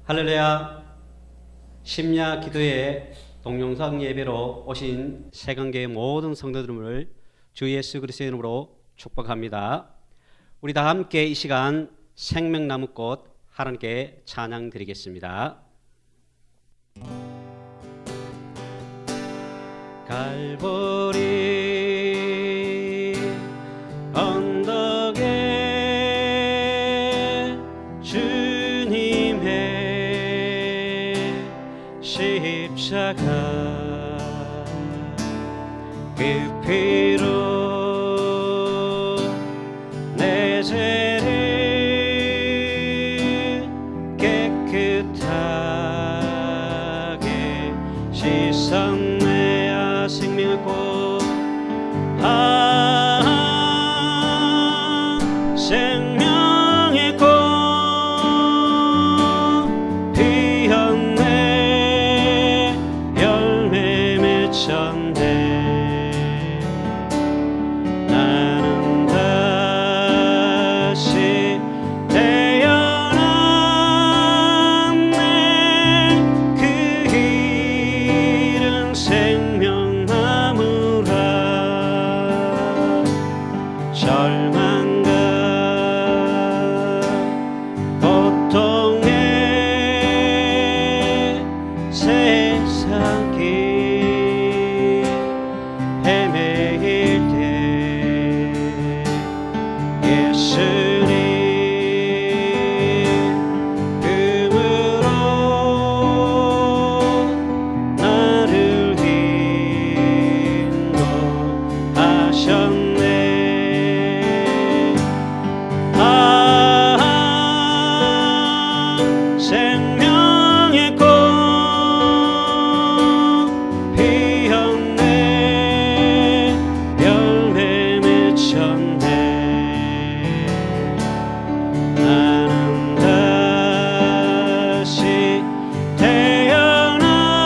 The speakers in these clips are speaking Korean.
할렐루야. 심야 기도회 동영상 예배로 오신 세강교회 모든 성도들을 주 예수 그리스도의 이름으로 축복합니다. 우리 다 함께 이 시간 생명나무꽃 하나님께 찬양 드리겠습니다. 갈보리 언덕에 주님의 십자가 그 피로 내 죄를 깨끗하게 씻었네. 생명의 꽃 생명의 꽃 피었네. 열매 맺혔네. 나는 다시 태어났네. 그 길은 생명나무라. 절망과 고통의 세상이 헤매일 때 예수님 금으로 나를 인도하셨네. 생명의 꽃 피었네. 열매 맺혔네. 나는 다시 태어났네.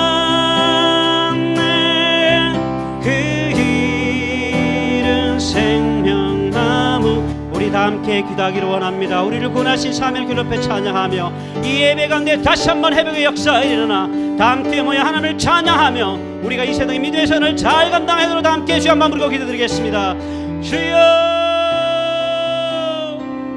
그 길은 생명나무. 우리 다 함께 기도하기를 원합니다. 우리를 구원하신 사명을 그 높에 찬양하며 이 예배 가운데 다시 한번 회복의 역사가 일어나 다 함께 모여 하나님을 찬양하며 우리가 이 세상의 믿음의 선을 잘 감당하도록 다 함께 주여 한번 부르고 기도드리겠습니다. 주여,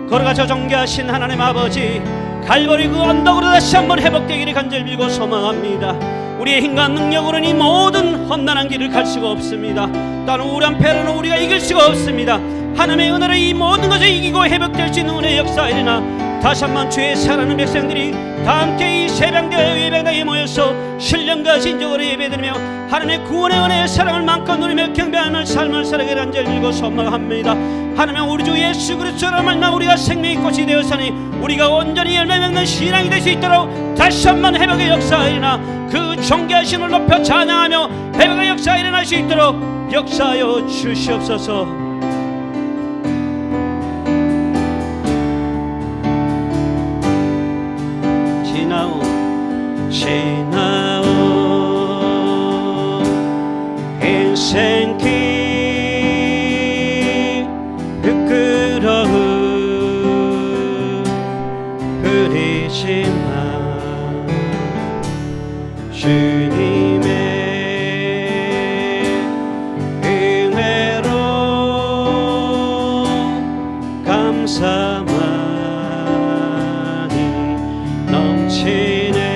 걸어가셔 존귀하신 하나님 아버지, 갈보리 그 언덕으로 다시 한번 회복되기를 간절히 빌고 소망합니다. 우리의 힘과 능력으로는 이 모든 험난한 길을 갈 수가 없습니다. 다른 우울한 패로는 우리가 이길 수가 없습니다. 하나님의 은혜로 이 모든 것을 이기고 회복될 수 있는 은혜의 역사가 일어나 다시 한번 주의 사랑하는 백성들이 다 함께 이 새벽대 예배당에 모여서 신령과 진정으로 예배드리며 하나님의 구원의 은혜의 사랑을 마음껏 누리며 경배하는 삶을 살아가기를 간절히 빌고 소망합니다. 하나님, 우리 주 예수 그리스도로 말미암아 우리가 생명의 꽃이 되었으니 우리가 온전히 열매 맺는 신앙이 될 수 있도록 다시 한번 회복의 역사가 일어나 그 존귀하신 이름을 높여 찬양하며 회복의 역사가 일어날 수 있도록 역사하여 주시옵소서. 지나온 인생길 부끄러움 흐리지만 주님의 은혜로 감사만 넘치네.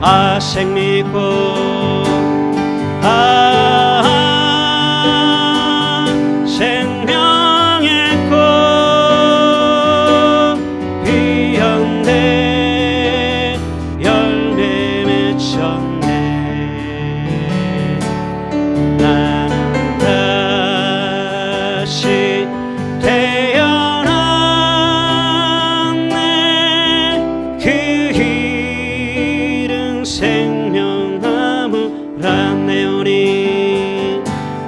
아색 믿고 생명의 꽃 피었네 열매 맺혔네 나는 다시 태어났네 그 길은 생명나무라 내 영혼이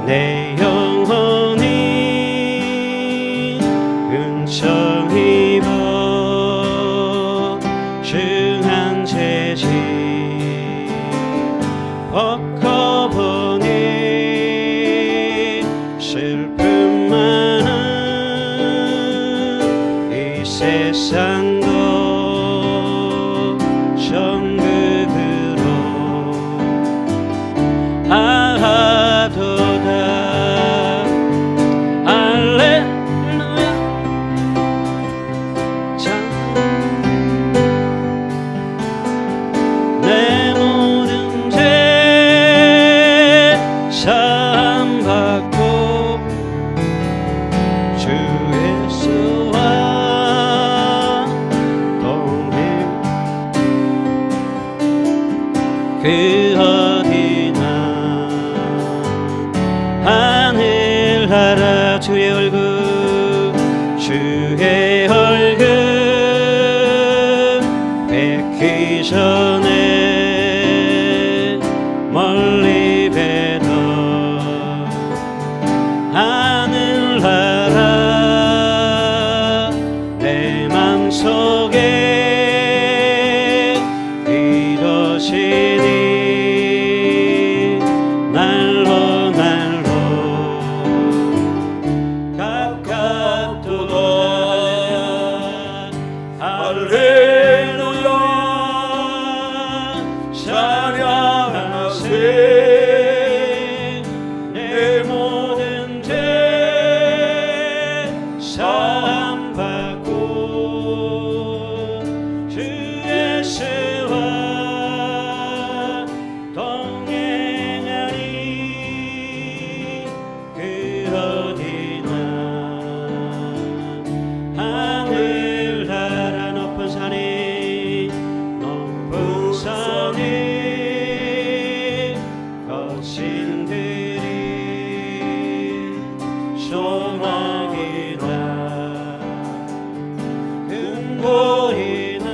내 영혼이 은총 입어 중한 죄지 벗고 보니 슬픔 많은 이 세상도 천국으로 아도다 할렐루야 내 모든 죄 사함받고 주 예수와 동행 그 어디나 하늘나라 주의 얼굴 주의 얼굴 뵙기 전에 멀리 뵈던 하늘나라 내 맘속에 이루시니 날로 날로 가깝도다 할렐루야 찬양하세 내 모든 죄 사함받고 주 예수와 동행하리 그 어디나 하늘나라 높은 산이 거친 들이 소망이나 근거리나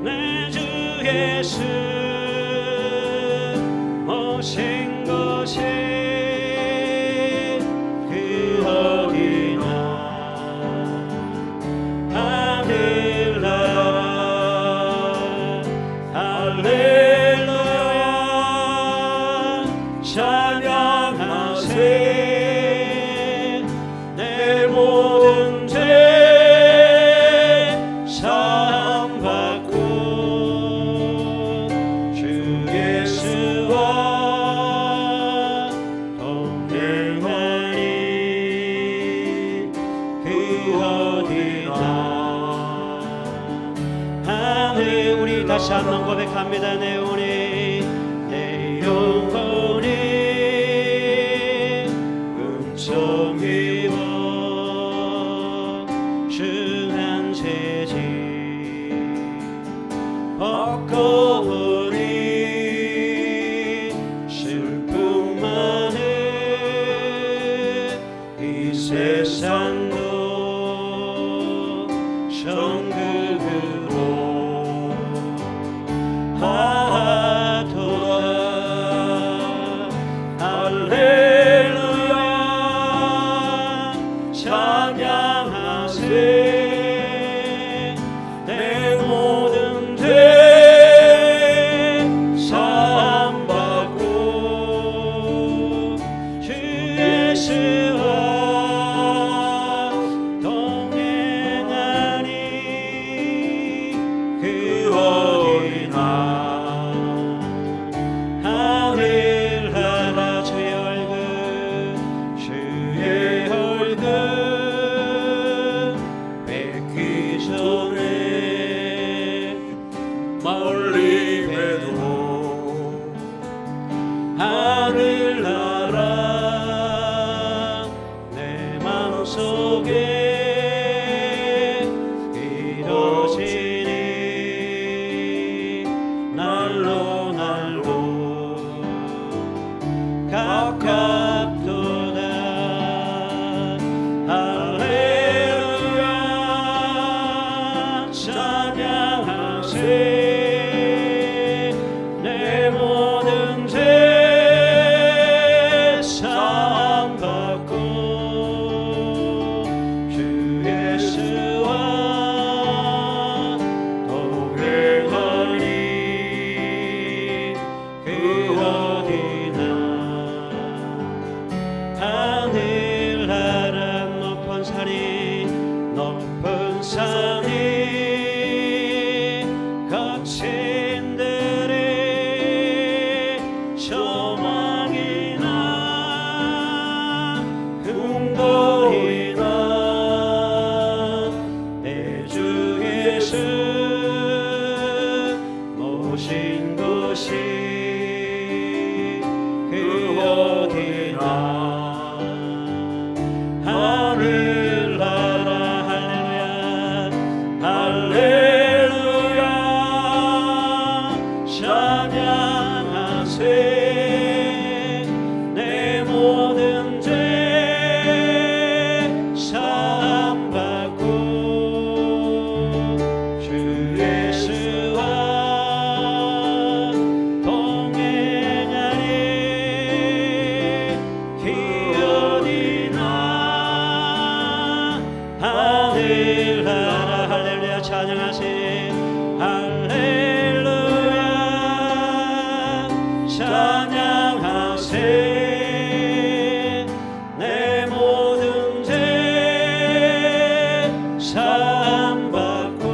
내 주 예수 모신 곳이 그 어디나 하늘나라 할렐루야 찬양하세 내 모든 죄 사함받고 주 예수와 동행하리 그 어디나 하늘 우리 다시 한번 고백합니다. 내 영혼이 내 영혼이 은총 입어 중한 죄지 벗고 보니 슬픔 많은 이 세상도 천국으로 하도다 할렐루야 찬양하세 내 모든 죄 멀리 봬도 하늘나라 내 마음속에 이뤄지니 날로 날로 가깝도다 할렐루야 찬양하세 내 모든 죄 사함받고 주 예수와 동행하니 그 어디나 하늘나라 높은 산이 높은 산이 거친 들에 소망이나 흥돌이나 내 주 예수 모신 곳이 그 어디나 하늘나라 할렐루야 할렐루야 찬양하세 내 모든 죄 사함받고 주 예수와 동행하니 그 어디나 하늘나라 할렐루야 찬양하세 할렐루야 찬양하세 내 모든 죄 사함받고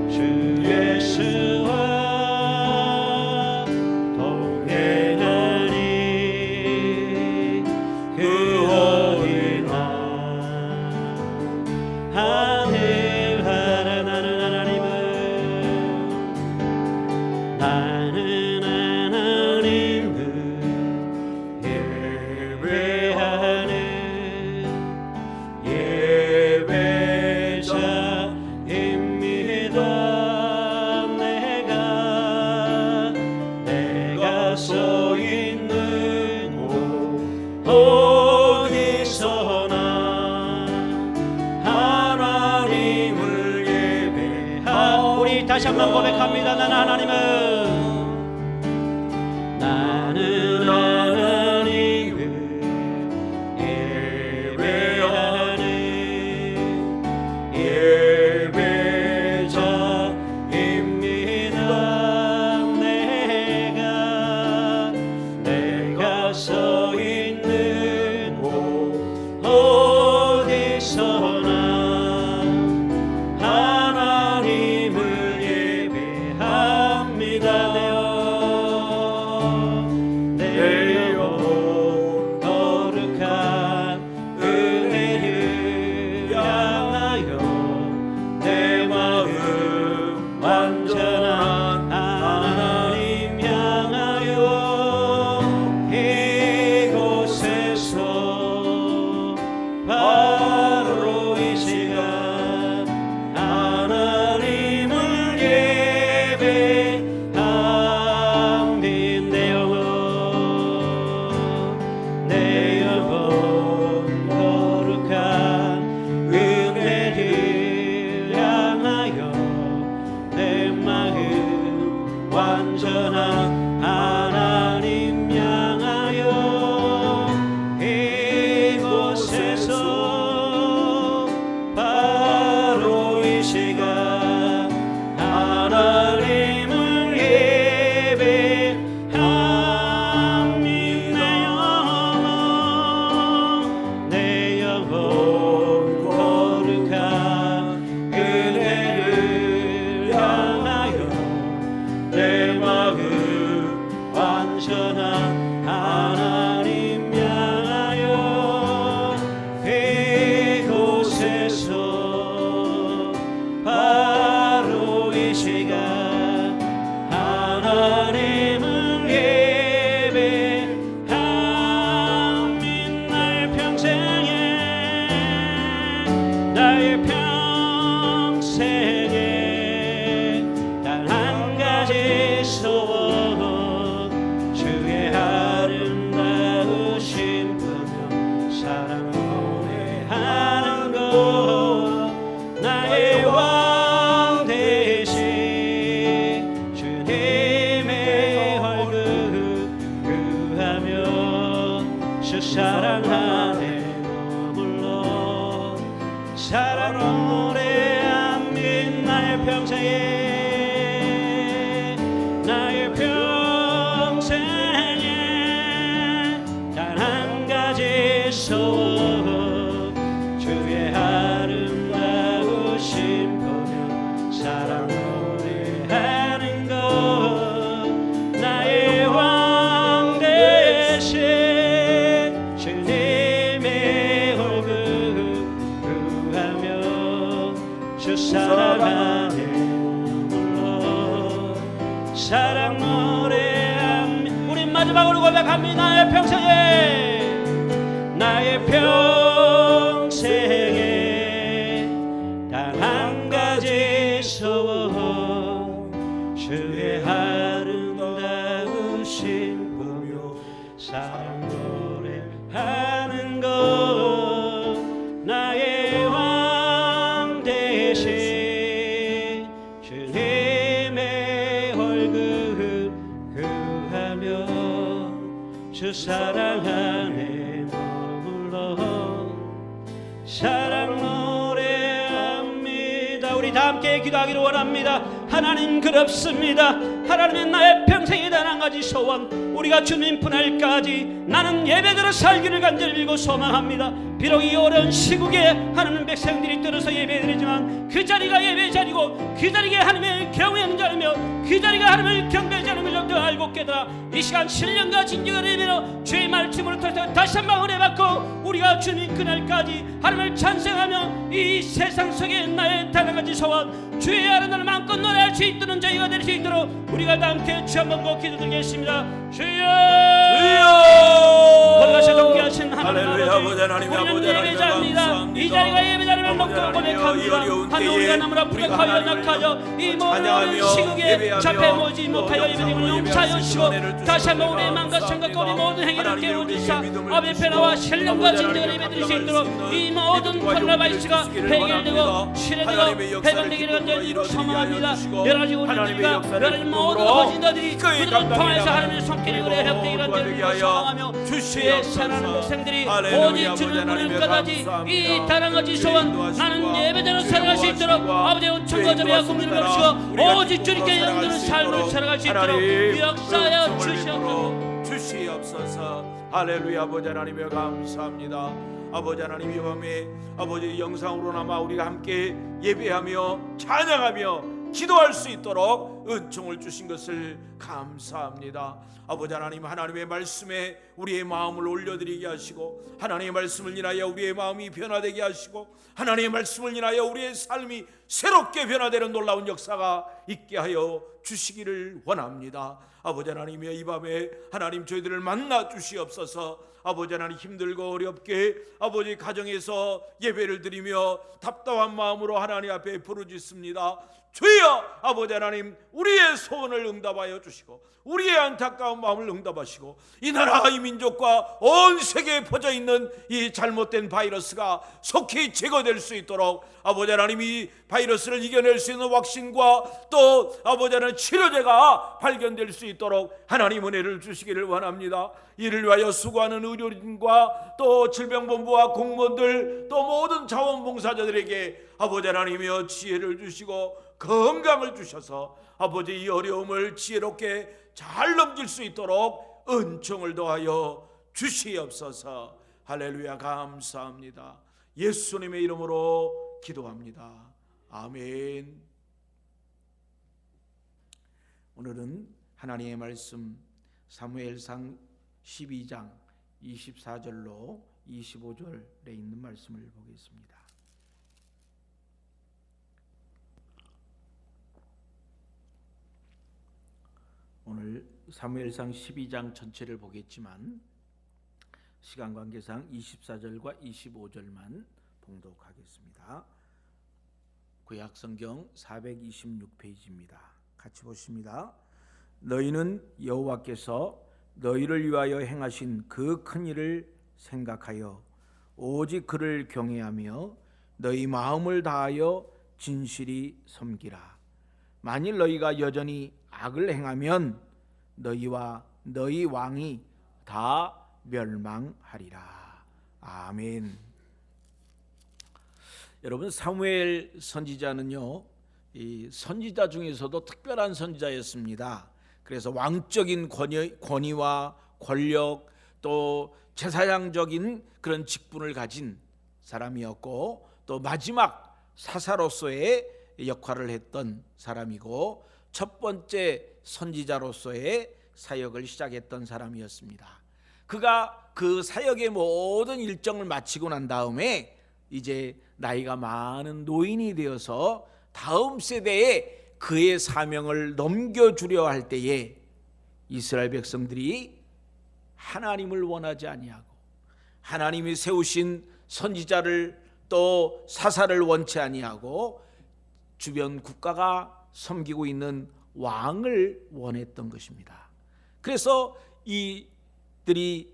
주 예수와 동행하니 그 어디나 하늘나라 나는 하나님을 예배하는 예배자입니다. 내가 서 있는 곳 어디서나 하나님을 예배하오. 우리 다시 한번 고백합니다. 나는 하나님을 예배하는 예배자입니다. 내가 서 있는 곳 어디서나 하나님을 예배합니다. 내 영혼 거룩한 은혜를 향하여 내 마음 완전한 하나님 향하여 이곳에서 바로 이 시간 하나님을 예배합니다. 내 영혼 거룩한 은혜를 향하여 내 마음 완전한 하나님 향하여 이곳에서 바로 이 시간 하나님을 예배합니다. 내 영혼 거룩한 은혜를 향하여 내 마음 이 시간 하나님을 예배하며 나의 평생에 단 한 가지 소원 주의 아름다우신 분명 사랑 노래하는 것 나의 왕 되신 주님의 얼굴 구하며 주 사랑 안에 머물러 사랑 노래하며 나의 평생에 단 한 가지 소원 주의 아름다우신 보며 사랑 노래하는 것 나의 왕 되신 주님의 얼굴 구하며 주 사랑 안에 머물러 사랑 노래하며 우리 마지막으로 고백합니다. 나의 평생에 단 한 가지 소원 주의 아름다우신 보며 사랑 노래하는 것 나의 왕 되신 주님의 얼굴 구하며 주 사랑 안에 머물러 사랑 노래합니다. 우리 다 함께 기도하기를 원합니다. 하나님 그렇습니다. 하나님의 나의 평생에 단 한 가지 소원 우리가 주님 분할까지 나는 예배대로 살기를 간절히 빌고 소망합니다. 비록 이 어려운 시국에 하나님 백성들이 떨어서 예배드리지만 그 자리가 예배 자리고 그 자리가 하나님의 경외하는 자리며 그 자리가 하나님을 경배하는 자리임을 정도 알고 깨달아 이 시간 신령과 진정을 예배로 주의 말씀으로 통해서 다시 한번 은혜 받고 우리가 주님 그날까지 하나님을 찬송하며 이 세상 속에 나의 단 한 가지 소원 주의 아름다운 마음껏 노래할 수 있도록 저희가 될 수 있도록 우리가 다 함께 주 한번 고 기도드리겠습니다. 주여 거룩하시고 존귀하신 하나님 아버지 우리는 예배자입니다. 이 자리가 예배자임을 먹도록 고백합니다. 하며 우리가 너무나 부족하여 낙하여 이 모든 시국에 잡혀 모지 못하여 예배님을 용서하여 주시고 다시 한번 우리의 마음과 생각과 우리 모든 행위를 깨워주사 아버지 변화와 신령과 진정을 예배드릴 수 있도록 이 모든 코로나 바이러스가 해결되고 치료되고 해방되기를 간절히 소망합니다. 여러 가지 우리들과 여러 가지 모든 거짓들이 그들을 통해서 하나님의 손길이 그래 회복되기를 간절히 소망하며 주의 사랑하는 백성들이 오직 주를 부르는 것까지 이 단 한 가지 소원 나는 예배자로 살아갈 수 있도록 아버지의 은총과 자비와 긍휼을 베푸시고 오직 주님께 영드는 삶을 살아갈 수 있도록 역사하여 주시옵소서. 할렐루야. 아버지 하나님여 감사합니다. 아버지 하나님 이 밤에 아버지 영상으로나마 우리가 함께 예배하며 찬양하며 기도할 수 있도록 은총을 주신 것을 감사합니다. 아버지 하나님 하나님의 말씀에 우리의 마음을 올려드리게 하시고 하나님의 말씀을 인하여 우리의 마음이 변화되게 하시고 하나님의 말씀을 인하여 우리의 삶이 새롭게 변화되는 놀라운 역사가 있게 하여 주시기를 원합니다. 아버지 하나님의 이 밤에 하나님 저희들을 만나 주시옵소서. 아버지 하나님 힘들고 어렵게 아버지 가정에서 예배를 드리며 답답한 마음으로 하나님 앞에 부르짖습니다. 주여 아버지 하나님 우리의 소원을 응답하여 주시고 우리의 안타까운 마음을 응답하시고 이 나라 이 민족과 온 세계에 퍼져 있는 이 잘못된 바이러스가 속히 제거될 수 있도록 아버지 하나님 이 바이러스를 이겨낼 수 있는 왁신과 또 아버지 하나님 치료제가 발견될 수 있도록 하나님 은혜를 주시기를 원합니다. 이를 위하여 수고하는 의료진과 또 질병본부와 공무원들 또 모든 자원봉사자들에게 아버지 하나님이여 지혜를 주시고 건강을 주셔서 아버지 이 어려움을 지혜롭게 잘 넘길 수 있도록 은총을 더하여 주시옵소서. 할렐루야. 감사합니다. 예수님의 이름으로 기도합니다. 아멘. 오늘은 하나님의 말씀 사무엘상 12장 24절로 25절에 있는 말씀을 보겠습니다. 오늘 사무엘상 12장 전체를 보겠지만 시간 관계상 24절과 25절만 봉독하겠습니다. 구약성경 426페이지입니다. 같이 보십니다. 너희는 여호와께서 너희를 위하여 행하신 그 큰 일을 생각하여 오직 그를 경외하며 너희 마음을 다하여 진실이 섬기라. 만일 너희가 여전히 악을 행하면 너희와 너희 왕이 다 멸망하리라. 아멘. 여러분, 사무엘 선지자는요, 이 선지자 중에서도 특별한 선지자였습니다. 그래서 왕적인 권위와 권력, 또 제사장적인 그런 직분을 가진 사람이었고, 또 마지막 사사로서의 역할을 했던 사람이고, 첫 번째 선지자로서의 사역을 시작했던 사람이었습니다. 그가 그 사역의 모든 일정을 마치고 난 다음에 이제 나이가 많은 노인이 되어서 다음 세대에 그의 사명을 넘겨주려 할 때에 이스라엘 백성들이 하나님을 원하지 아니하고 하나님이 세우신 선지자를 또 사사를 원치 아니하고 주변 국가가 섬기고 있는 왕을 원했던 것입니다. 그래서 이들이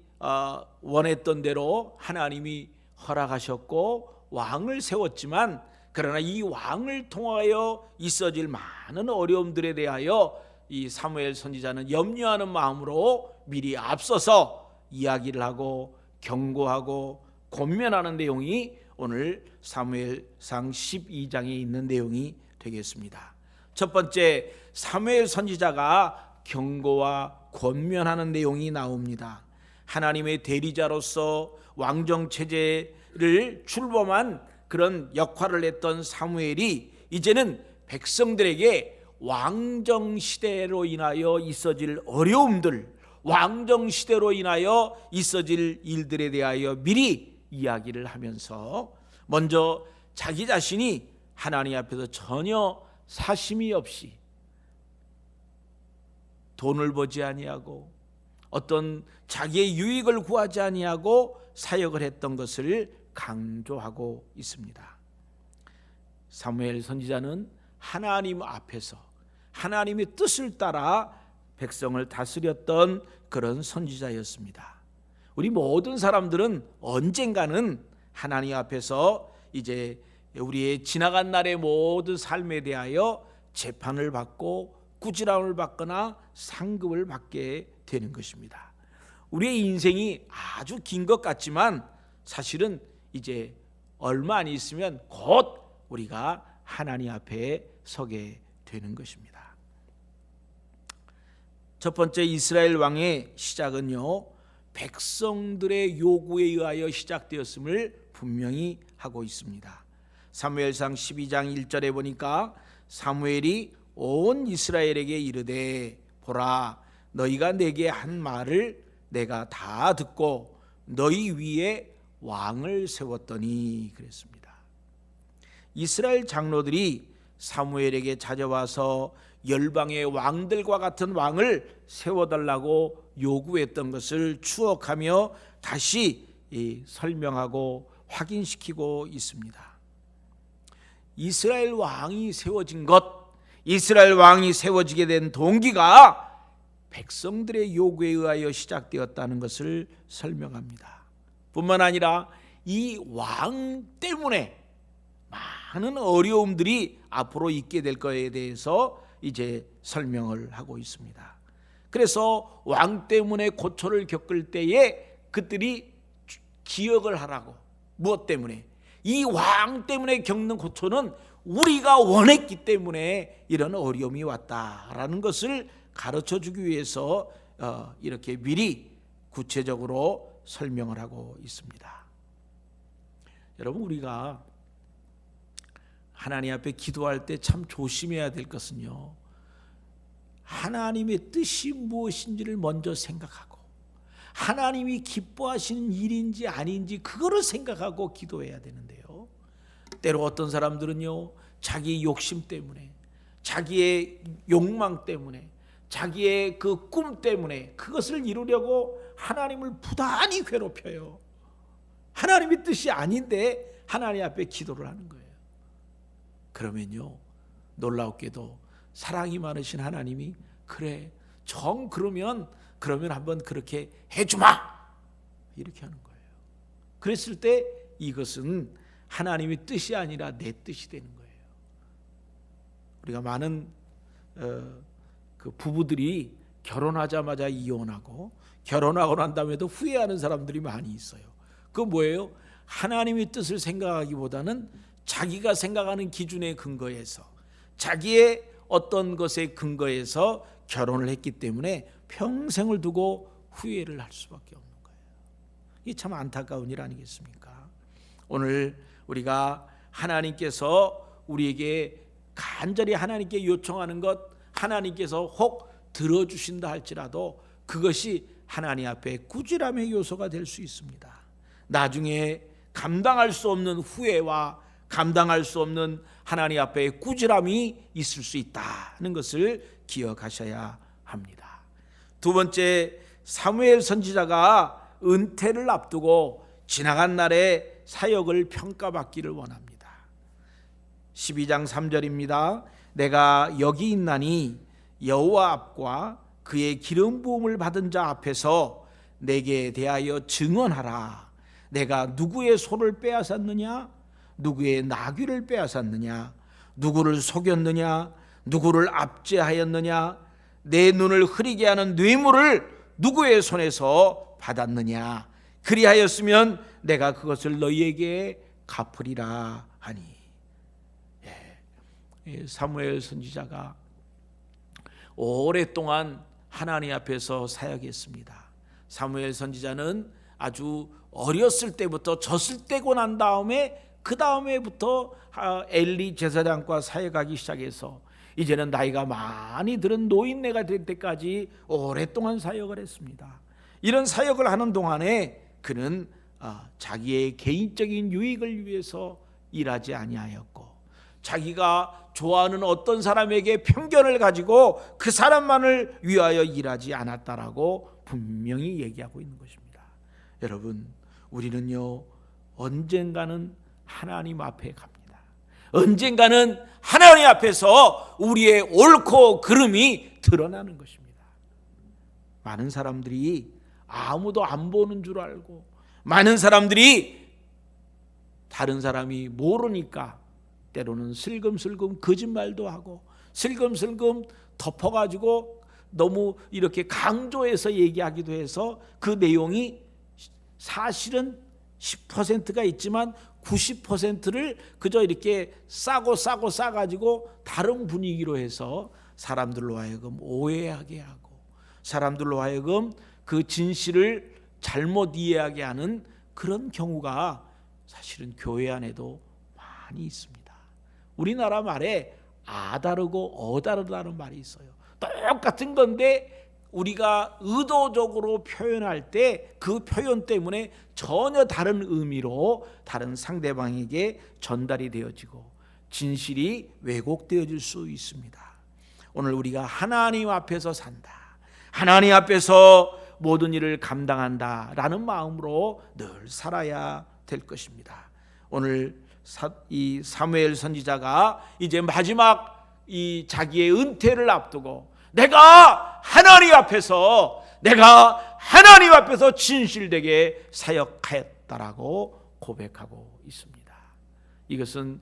원했던 대로 하나님이 허락하셨고 왕을 세웠지만, 그러나 이 왕을 통하여 있어질 많은 어려움들에 대하여 이 사무엘 선지자는 염려하는 마음으로 미리 앞서서 이야기를 하고 경고하고 권면하는 내용이 오늘 사무엘상 12장에 있는 내용이 되겠습니다. 첫 번째, 사무엘 선지자가 경고와 권면하는 내용이 나옵니다. 하나님의 대리자로서 왕정 체제를 출범한 그런 역할을 했던 사무엘이 이제는 백성들에게 왕정 시대로 인하여 있어질 어려움들, 왕정 시대로 인하여 있어질 일들에 대하여 미리 이야기를 하면서 먼저 자기 자신이 하나님 앞에서 전혀 사심이 없이 돈을 버지 아니하고 어떤 자기의 유익을 구하지 아니하고 사역을 했던 것을 강조하고 있습니다. 사무엘 선지자는 하나님 앞에서 하나님의 뜻을 따라 백성을 다스렸던 그런 선지자였습니다. 우리 모든 사람들은 언젠가는 하나님 앞에서 이제 우리의 지나간 날의 모든 삶에 대하여 재판을 받고 꾸지람을 받거나 상급을 받게 되는 것입니다. 우리의 인생이 아주 긴 것 같지만 사실은 이제 얼마 안 있으면 곧 우리가 하나님 앞에 서게 되는 것입니다. 첫 번째 이스라엘 왕의 시작은요, 백성들의 요구에 의하여 시작되었음을 분명히 하고 있습니다. 사무엘상 12장 1절에 보니까 사무엘이 온 이스라엘에게 이르되 보라, 너희가 내게 한 말을 내가 다 듣고 너희 위에 왕을 세웠더니 그랬습니다. 이스라엘 장로들이 사무엘에게 찾아와서 열방의 왕들과 같은 왕을 세워달라고 요구했던 것을 추억하며 다시 설명하고 확인시키고 있습니다. 이스라엘 왕이 세워진 것, 이스라엘 왕이 세워지게 된 동기가 백성들의 요구에 의하여 시작되었다는 것을 설명합니다. 뿐만 아니라 이 왕 때문에 많은 어려움들이 앞으로 있게 될 것에 대해서 이제 설명을 하고 있습니다. 그래서 왕 때문에 고초를 겪을 때에 그들이 기억을 하라고. 무엇 때문에? 이 왕 때문에 겪는 고초는 우리가 원했기 때문에 이런 어려움이 왔다라는 것을 가르쳐 주기 위해서 이렇게 미리 구체적으로 설명을 하고 있습니다. 여러분, 우리가 하나님 앞에 기도할 때 참 조심해야 될 것은요, 하나님의 뜻이 무엇인지를 먼저 생각하고 하나님이 기뻐하시는 일인지 아닌지 그거를 생각하고 기도해야 되는데요, 때로 어떤 사람들은요, 자기 욕심 때문에, 자기의 욕망 때문에, 자기의 그 꿈 때문에 그것을 이루려고 하나님을 부단히 괴롭혀요. 하나님의 뜻이 아닌데 하나님 앞에 기도를 하는 거예요. 그러면요, 놀랍게도 사랑이 많으신 하나님이 그래 정 그러면 한번 그렇게 해주마 이렇게 하는 거예요. 그랬을 때 이것은 하나님의 뜻이 아니라 내 뜻이 되는 거예요. 우리가 많은 그 부부들이 결혼하자마자 이혼하고 결혼하고 난 다음에도 후회하는 사람들이 많이 있어요. 그 뭐예요? 하나님의 뜻을 생각하기보다는 자기가 생각하는 기준에 근거해서 자기의 어떤 것에 근거해서 결혼을 했기 때문에 평생을 두고 후회를 할 수밖에 없는 거예요. 이게 참 안타까운 일 아니겠습니까? 오늘 우리가 하나님께서 우리에게 간절히 하나님께 요청하는 것 하나님께서 혹 들어주신다 할지라도 그것이 하나님 앞에 꾸지람의 요소가 될 수 있습니다. 나중에 감당할 수 없는 후회와 감당할 수 없는 하나님 앞에 꾸지람이 있을 수 있다는 것을 기억하셔야 합니다. 두 번째, 사무엘 선지자가 은퇴를 앞두고 지나간 날에 사역을 평가받기를 원합니다. 12장 3절입니다. 내가 여기 있나니 여호와 앞과 그의 기름 부음을 받은 자 앞에서 내게 대하여 증언하라. 내가 누구의 소를 빼앗았느냐? 누구의 나귀를 빼앗았느냐? 누구를 속였느냐? 누구를 압제하였느냐? 내 눈을 흐리게 하는 뇌물을 누구의 손에서 받았느냐? 그리하였으면 내가 그것을 너희에게 갚으리라 하니. 사무엘 선지자가 오랫동안 하나님 앞에서 사역했습니다. 사무엘 선지자는 아주 어렸을 때부터 젖을 떼고 난 다음에 그 다음에부터 엘리 제사장과 사역하기 시작해서 이제는 나이가 많이 들은 노인네가 될 때까지 오랫동안 사역을 했습니다. 이런 사역을 하는 동안에 그는 자기의 개인적인 유익을 위해서 일하지 아니하였고 자기가 좋아하는 어떤 사람에게 편견을 가지고 그 사람만을 위하여 일하지 않았다라고 분명히 얘기하고 있는 것입니다. 여러분, 우리는요 언젠가는 하나님 앞에 갑니다. 언젠가는 하나님 앞에서 우리의 옳고 그름이 드러나는 것입니다. 많은 사람들이 아무도 안 보는 줄 알고 많은 사람들이 다른 사람이 모르니까 때로는 슬금슬금 거짓말도 하고 슬금슬금 덮어가지고 너무 이렇게 강조해서 얘기하기도 해서 그 내용이 사실은 10%가 있지만 90%를 그저 이렇게 싸가지고 다른 분위기로 해서 사람들로 하여금 오해하게 하고 사람들로 하여금 그 진실을 잘못 이해하게 하는 그런 경우가 사실은 교회 안에도 많이 있습니다. 우리나라 말에 아다르고 어다르다는 말이 있어요. 똑같은 건데 우리가 의도적으로 표현할 때 그 표현 때문에 전혀 다른 의미로 다른 상대방에게 전달이 되어지고 진실이 왜곡되어질 수 있습니다. 오늘 우리가 하나님 앞에서 산다, 하나님 앞에서 모든 일을 감당한다라는 마음으로 늘 살아야 될 것입니다. 오늘 이 사무엘 선지자가 이제 마지막 이 자기의 은퇴를 앞두고 내가 하나님 앞에서 진실되게 사역하였다라고 고백하고 있습니다. 이것은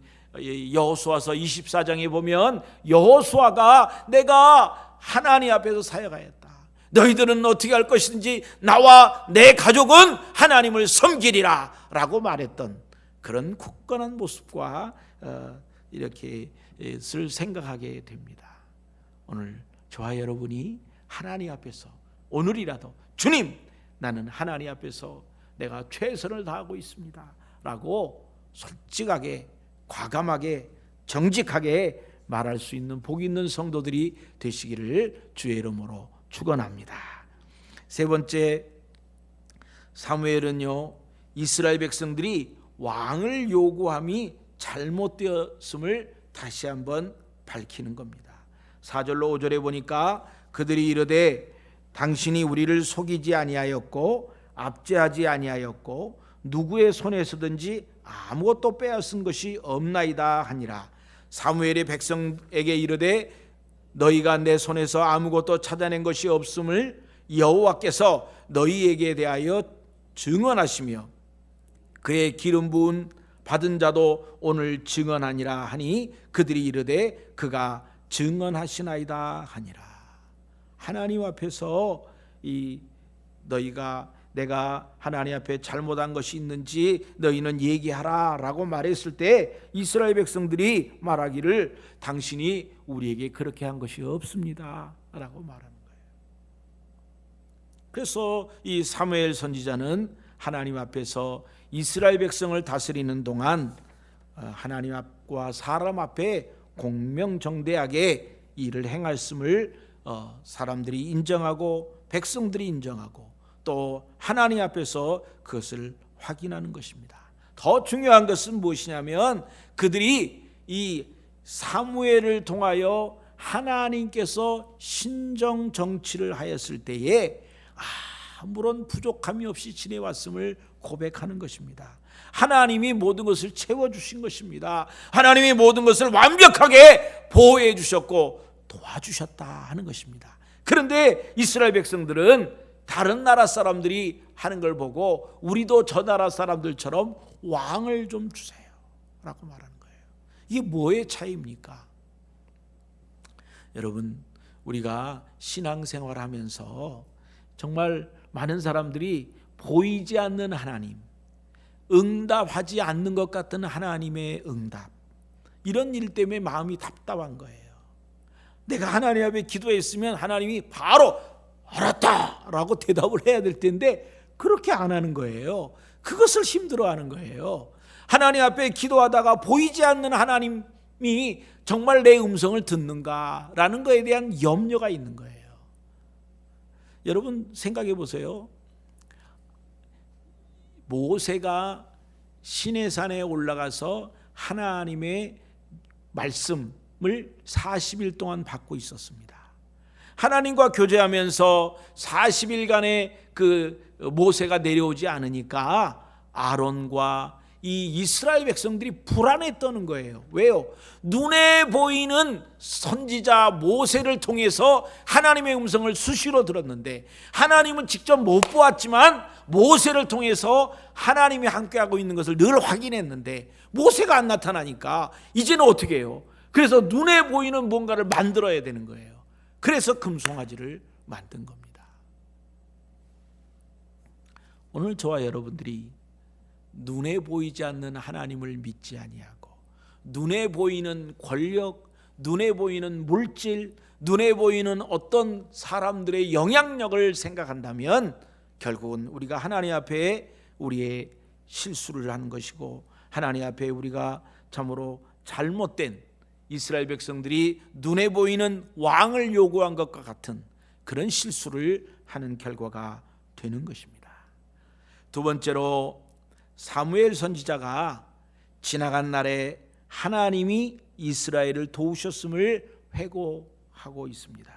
여호수아서 24장에 보면 여호수아가 내가 하나님 앞에서 사역하였다. 너희들은 어떻게 할 것인지 나와 내 가족은 하나님을 섬기리라 라고 말했던 그런 굳건한 모습과 이렇게 생각하게 됩니다. 오늘 저와 여러분이 하나님 앞에서 오늘이라도 주님, 나는 하나님 앞에서 내가 최선을 다하고 있습니다 라고 솔직하게 과감하게 정직하게 말할 수 있는 복 있는 성도들이 되시기를 주의 이름으로 축원합니다. 세 번째, 사무엘은요 이스라엘 백성들이 왕을 요구함이 잘못되었음을 다시 한번 밝히는 겁니다. 4절로 5절에 보니까 그들이 이르되 당신이 우리를 속이지 아니하였고 압제하지 아니하였고 누구의 손에서든지 아무것도 빼앗은 것이 없나이다 하니라. 사무엘이 백성에게 이르되 너희가 내 손에서 아무것도 찾아낸 것이 없음을 여호와께서 너희에게 대하여 증언하시며 그의 기름 부은 받은 자도 오늘 증언하니라 하니 그들이 이르되 그가 증언하시나이다 하니라. 하나님 앞에서 내가 하나님 앞에 잘못한 것이 있는지 너희는 얘기하라 라고 말했을 때 이스라엘 백성들이 말하기를 당신이 우리에게 그렇게 한 것이 없습니다 라고 말하는 거예요. 그래서 이 사무엘 선지자는 하나님 앞에서 이스라엘 백성을 다스리는 동안 하나님 앞과 사람 앞에 공명정대하게 일을 행했음을 사람들이 인정하고 백성들이 인정하고 또 하나님 앞에서 그것을 확인하는 것입니다. 더 중요한 것은 무엇이냐면 그들이 이 사무엘을 통하여 하나님께서 신정 정치를 하였을 때에 아무런 부족함이 없이 지내왔음을 고백하는 것입니다. 하나님이 모든 것을 채워주신 것입니다. 하나님이 모든 것을 완벽하게 보호해 주셨고 도와주셨다 하는 것입니다. 그런데 이스라엘 백성들은 다른 나라 사람들이 하는 걸 보고 우리도 저 나라 사람들처럼 왕을 좀 주세요 라고 말하는 거예요. 이게 뭐의 차이입니까? 여러분, 우리가 신앙생활 하면서 정말 많은 사람들이 보이지 않는 하나님, 응답하지 않는 것 같은 하나님의 응답, 이런 일 때문에 마음이 답답한 거예요. 내가 하나님 앞에 기도했으면 하나님이 바로 알았다 라고 대답을 해야 될 텐데 그렇게 안 하는 거예요. 그것을 힘들어하는 거예요. 하나님 앞에 기도하다가 보이지 않는 하나님이 정말 내 음성을 듣는가라는 것에 대한 염려가 있는 거예요. 여러분 생각해 보세요. 모세가 시내산에 올라가서 하나님의 말씀을 40일 동안 받고 있었습니다. 하나님과 교제하면서 40일간의 그 모세가 내려오지 않으니까 아론과 이 이스라엘 백성들이 불안에 떠는 거예요. 왜요? 눈에 보이는 선지자 모세를 통해서 하나님의 음성을 수시로 들었는데 하나님은 직접 못 보았지만 모세를 통해서 하나님이 함께하고 있는 것을 늘 확인했는데 모세가 안 나타나니까 이제는 어떻게 해요? 그래서 눈에 보이는 뭔가를 만들어야 되는 거예요. 그래서 금송아지를 만든 겁니다. 오늘 저와 여러분들이 눈에 보이지 않는 하나님을 믿지 아니하고 눈에 보이는 권력, 눈에 보이는 물질, 눈에 보이는 어떤 사람들의 영향력을 생각한다면 결국은 우리가 하나님 앞에 우리의 실수를 하는 것이고 하나님 앞에 우리가 참으로 잘못된 이스라엘 백성들이 눈에 보이는 왕을 요구한 것과 같은 그런 실수를 하는 결과가 되는 것입니다. 두 번째로 사무엘 선지자가 지나간 날에 하나님이 이스라엘을 도우셨음을 회고하고 있습니다.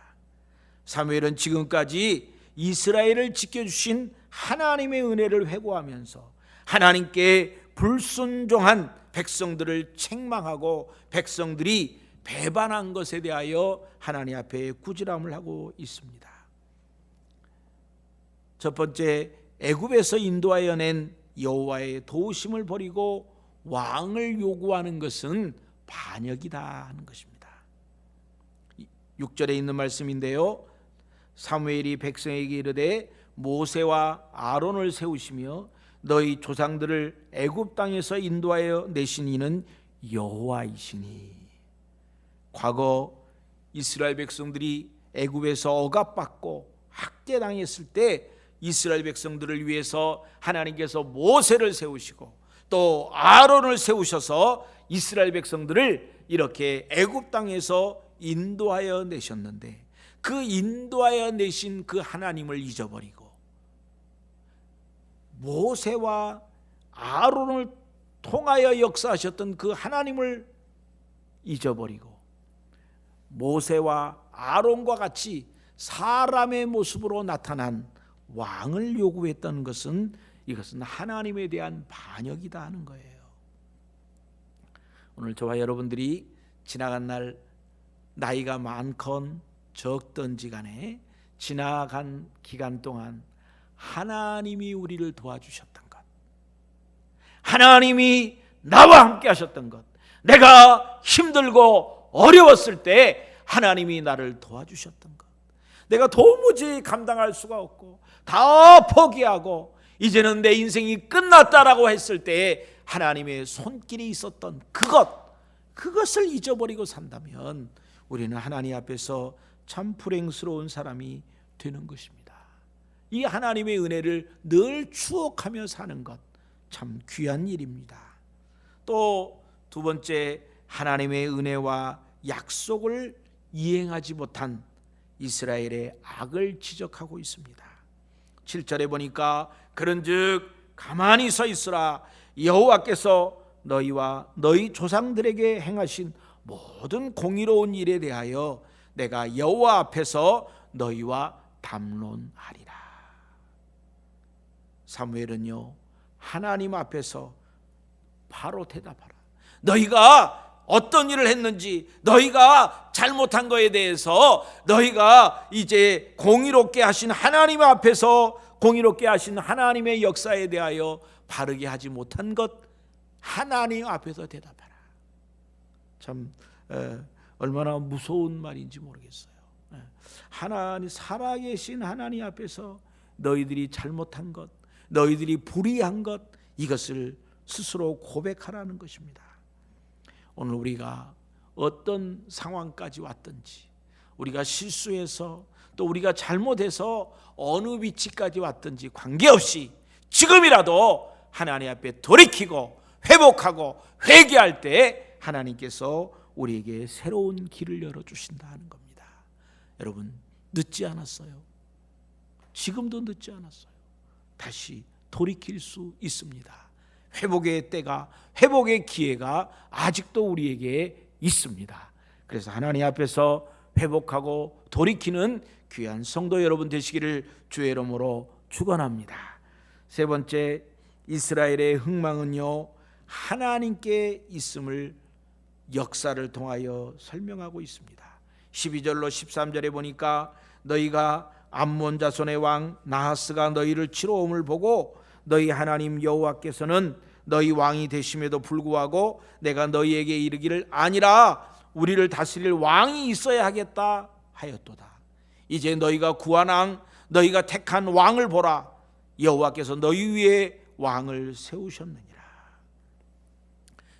사무엘은 지금까지 이스라엘을 지켜주신 하나님의 은혜를 회고하면서 하나님께 불순종한 백성들을 책망하고 백성들이 배반한 것에 대하여 하나님 앞에 꾸지람을 하고 있습니다. 첫 번째, 애굽에서 인도하여 낸 여호와의 도우심을 버리고 왕을 요구하는 것은 반역이다 하는 것입니다. 6절에 있는 말씀인데요. 사무엘이 백성에게 이르되 모세와 아론을 세우시며 너희 조상들을 애굽 땅에서 인도하여 내신 이는 여호와이시니. 과거 이스라엘 백성들이 애굽에서 억압받고 학대당했을 때 이스라엘 백성들을 위해서 하나님께서 모세를 세우시고 또 아론을 세우셔서 이스라엘 백성들을 이렇게 애굽 땅에서 인도하여 내셨는데 그 인도하여 내신 그 하나님을 잊어버리고 모세와 아론을 통하여 역사하셨던 그 하나님을 잊어버리고 모세와 아론과 같이 사람의 모습으로 나타난 왕을 요구했던 것은 이것은 하나님에 대한 반역이다 하는 거예요. 오늘 저와 여러분들이 지나간 날 나이가 많건 적든지 간에 지나간 기간 동안 하나님이 우리를 도와주셨던 것, 하나님이 나와 함께 하셨던 것, 내가 힘들고 어려웠을 때 하나님이 나를 도와주셨던 것, 내가 도무지 감당할 수가 없고 다 포기하고 이제는 내 인생이 끝났다라고 했을 때 하나님의 손길이 있었던 그것을 잊어버리고 산다면 우리는 하나님 앞에서 참 불행스러운 사람이 되는 것입니다. 이 하나님의 은혜를 늘 추억하며 사는 것 참 귀한 일입니다. 또 두 번째, 하나님의 은혜와 약속을 이행하지 못한 이스라엘의 악을 지적하고 있습니다. 7절에 보니까 그런즉 가만히 서 있으라. 여호와께서 너희와 너희 조상들에게 행하신 모든 공의로운 일에 대하여 내가 여호와 앞에서 너희와 담론하리라. 사무엘은요, 하나님 앞에서 바로 대답하라. 너희가 어떤 일을 했는지, 너희가 잘못한 거에 대해서 너희가 이제 공의롭게 하신 하나님 앞에서, 공의롭게 하신 하나님의 역사에 대하여 바르게 하지 못한 것, 하나님 앞에서 대답하라. 참 얼마나 무서운 말인지 모르겠어요. 하나님, 살아계신 하나님 앞에서 너희들이 잘못한 것, 너희들이 불의한 것, 이것을 스스로 고백하라는 것입니다. 오늘 우리가 어떤 상황까지 왔든지, 우리가 실수해서 또 우리가 잘못해서 어느 위치까지 왔든지 관계없이 지금이라도 하나님 앞에 돌이키고 회복하고 회개할 때 하나님께서 우리에게 새로운 길을 열어주신다 하는 겁니다. 여러분, 늦지 않았어요. 지금도 늦지 않았어요. 다시 돌이킬 수 있습니다. 회복의 때가, 회복의 기회가 아직도 우리에게 있습니다. 그래서 하나님 앞에서 회복하고 돌이키는 귀한 성도 여러분 되시기를 주의 이름으로 축원합니다. 세 번째, 이스라엘의 흥망은요, 하나님께 있음을 역사를 통하여 설명하고 있습니다. 12절로 13절에 보니까 너희가 암몬 자손의 왕 나하스가 너희를 치러 om을 보고 너희 하나님 여호와께서는 너희 왕이 되심에도 불구하고 내가 너희에게 이르기를 아니라 우리를 다스릴 왕이 있어야 하겠다 하였도다. 이제 너희가 구한 왕, 너희가 택한 왕을 보라. 여호와께서 너희 위에 왕을 세우셨느니라.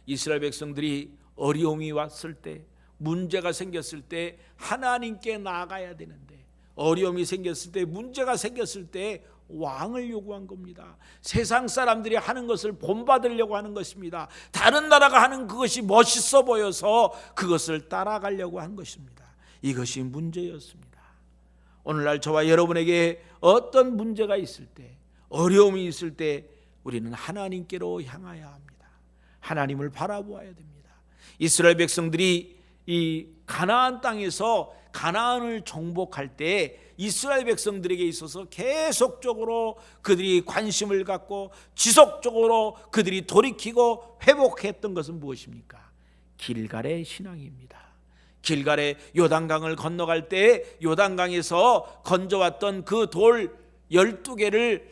이스라엘 백성들이 어려움이 왔을 때, 문제가 생겼을 때 하나님께 나아가야 되는데, 어려움이 생겼을 때, 문제가 생겼을 때 왕을 요구한 겁니다. 세상 사람들이 하는 것을 본받으려고 하는 것입니다. 다른 나라가 하는 그것이 멋있어 보여서 그것을 따라가려고 한 것입니다. 이것이 문제였습니다. 오늘날 저와 여러분에게 어떤 문제가 있을 때, 어려움이 있을 때 우리는 하나님께로 향하여야 합니다. 하나님을 바라보아야 됩니다. 이스라엘 백성들이 이 가나안 땅에서 가나안을 정복할 때 이스라엘 백성들에게 있어서 계속적으로 그들이 관심을 갖고 지속적으로 그들이 돌이키고 회복했던 것은 무엇입니까? 길갈의 신앙입니다. 길갈의 요단강을 건너갈 때 요단강에서 건져왔던 그 돌 12개를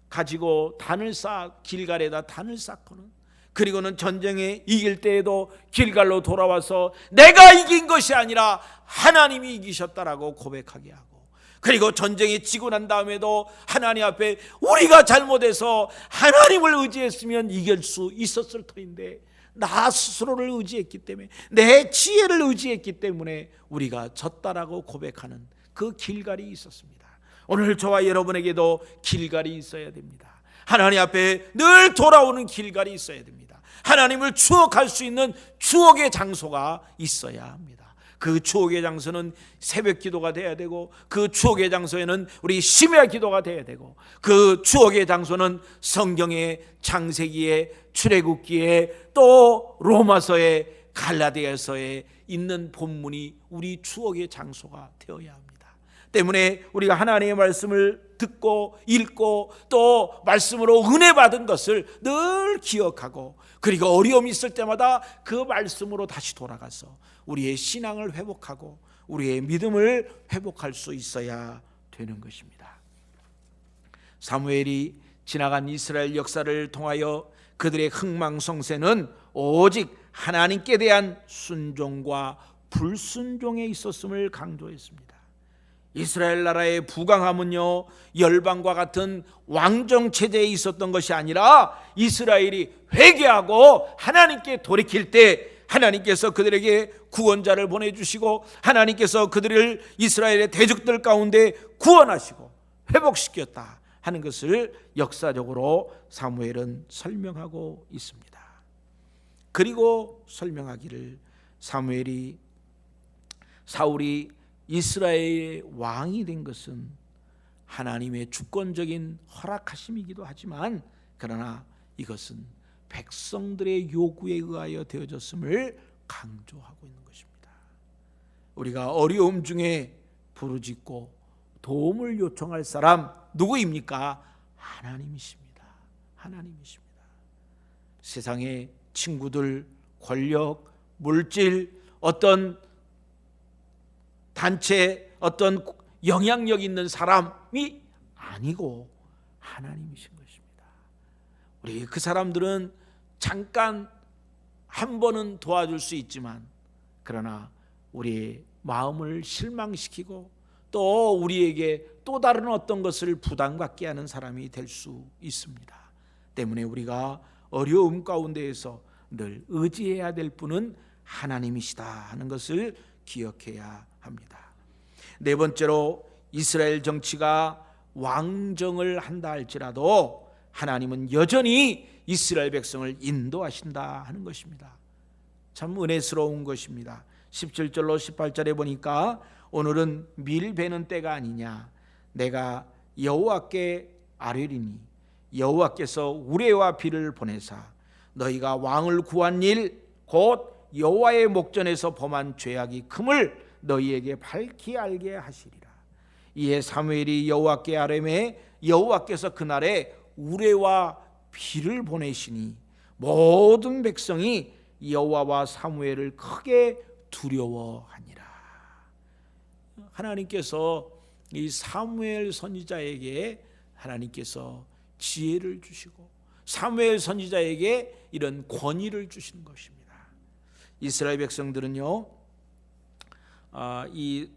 가지고 단을 쌓아 길갈에다 단을 쌓고는, 그리고는 전쟁에 이길 때에도 길갈로 돌아와서 내가 이긴 것이 아니라 하나님이 이기셨다라고 고백하게 하고, 그리고 전쟁에 지고 난 다음에도 하나님 앞에 우리가 잘못해서 하나님을 의지했으면 이길 수 있었을 터인데 나 스스로를 의지했기 때문에, 내 지혜를 의지했기 때문에 우리가 졌다라고 고백하는 그 길갈이 있었습니다. 오늘 저와 여러분에게도 길갈이 있어야 됩니다. 하나님 앞에 늘 돌아오는 길갈이 있어야 됩니다. 하나님을 추억할 수 있는 추억의 장소가 있어야 합니다. 그 추억의 장소는 새벽 기도가 돼야 되고, 그 추억의 장소에는 우리 심야 기도가 돼야 되고, 그 추억의 장소는 성경의 창세기에, 출애굽기에, 또 로마서에 갈라디아서에 있는 본문이 우리 추억의 장소가 되어야 합니다. 때문에 우리가 하나님의 말씀을 듣고 읽고 또 말씀으로 은혜 받은 것을 늘 기억하고, 그리고 어려움이 있을 때마다 그 말씀으로 다시 돌아가서 우리의 신앙을 회복하고 우리의 믿음을 회복할 수 있어야 되는 것입니다. 사무엘이 지나간 이스라엘 역사를 통하여 그들의 흥망성쇠는 오직 하나님께 대한 순종과 불순종에 있었음을 강조했습니다. 이스라엘 나라의 부강함은요, 열방과 같은 왕정 체제에 있었던 것이 아니라 이스라엘이 회개하고 하나님께 돌이킬 때 하나님께서 그들에게 구원자를 보내주시고 하나님께서 그들을 이스라엘의 대적들 가운데 구원하시고 회복시켰다 하는 것을 역사적으로 사무엘은 설명하고 있습니다. 그리고 설명하기를 사울이 이스라엘의 왕이 된 것은 하나님의 주권적인 허락하심이기도 하지만, 그러나 이것은 백성들의 요구에 의하여 되어졌음을 강조하고 있는 것입니다. 우리가 어려움 중에 부르짖고 도움을 요청할 사람 누구입니까? 하나님이십니다. 하나님이십니다. 세상의 친구들, 권력, 물질, 어떤 단체, 어떤 영향력 있는 사람이 아니고 하나님이신 것입니다. 우리 그 사람들은 잠깐 한 번은 도와줄 수 있지만, 그러나 우리의 마음을 실망시키고 또 우리에게 또 다른 어떤 것을 부담갖게 하는 사람이 될 수 있습니다. 때문에 우리가 어려움 가운데에서 늘 의지해야 될 분은 하나님이시다 하는 것을 기억해야 합니다. 네 번째로, 이스라엘 정치가 왕정을 한다 할지라도 하나님은 여전히 이스라엘 백성을 인도하신다 하는 것입니다. 참 은혜스러운 것입니다. 17절로 18절에 보니까 오늘은 밀 베는 때가 아니냐, 내가 여호와께 아뢰리니 여호와께서 우레와 비를 보내사 너희가 왕을 구한 일 곧 여호와의 목전에서 범한 죄악이 큼을 너희에게 밝히 알게 하시리라. 이에 사무엘이 여호와께 아뢰매 여호와께서 그날에 우레와 비를 보내시니 모든 백성이 여호와와 사무엘을 크게 두려워하니라. 하나님께서 이 사무엘 선지자에게 하나님께서 지혜를 주시고 사무엘 선지자에게 이런 권위를 주시는 것입니다. 이스라엘 백성들은요, 이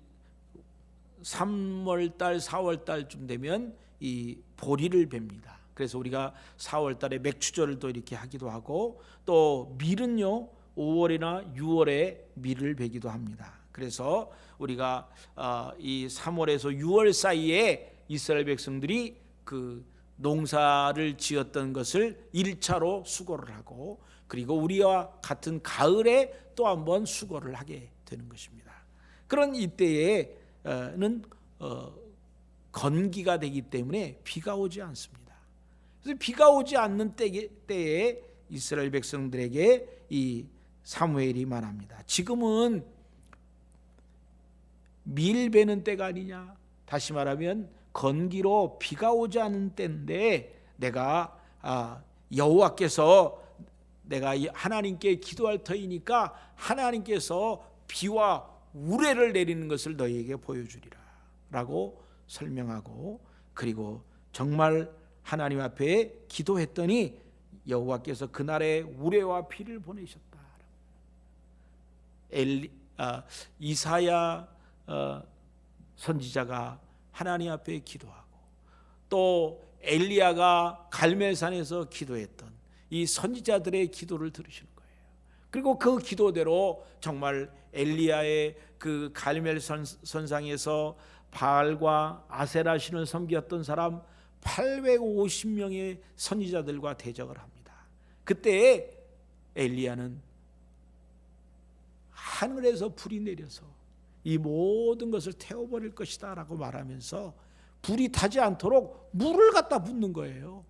3월달 4월달쯤 되면 이 보리를 뱁니다. 그래서 우리가 4월달에 맥추절을 또 이렇게 하기도 하고, 또 밀은요 5월이나 6월에 밀을 베기도 합니다. 그래서 우리가 이 3월에서 6월 사이에 이스라엘 백성들이 그 농사를 지었던 것을 1차로 수고를 하고, 그리고 우리와 같은 가을에 또 한번 수고를 하게 되는 것입니다. 그런 이때에는 건기가 되기 때문에 비가 오지 않습니다. 그래서 비가 오지 않는 때에 이스라엘 백성들에게 이 사무엘이 말합니다. 지금은 밀 베는 때가 아니냐, 다시 말하면 건기로 비가 오지 않는 때인데 내가 여호와께서 내가 하나님께 기도할 터이니까 하나님께서 비와 우레를 내리는 것을 너희에게 보여주리라 라고 설명하고, 그리고 정말 하나님 앞에 기도했더니 여호와께서 그날에 우레와 비를 보내셨다. 이사야 선지자가 하나님 앞에 기도하고, 또 엘리야가 갈멜산에서 기도했던 이 선지자들의 기도를 들으시는 거예요. 그리고 그 기도대로 정말 엘리야의 그 갈멜산상에서 바알과 아세라 신을 섬겼던 사람 850명의 선지자들과 대적을 합니다. 그때 엘리야는 하늘에서 불이 내려서 이 모든 것을 태워버릴 것이다 라고 말하면서 불이 타지 않도록 물을 갖다 붓는 거예요.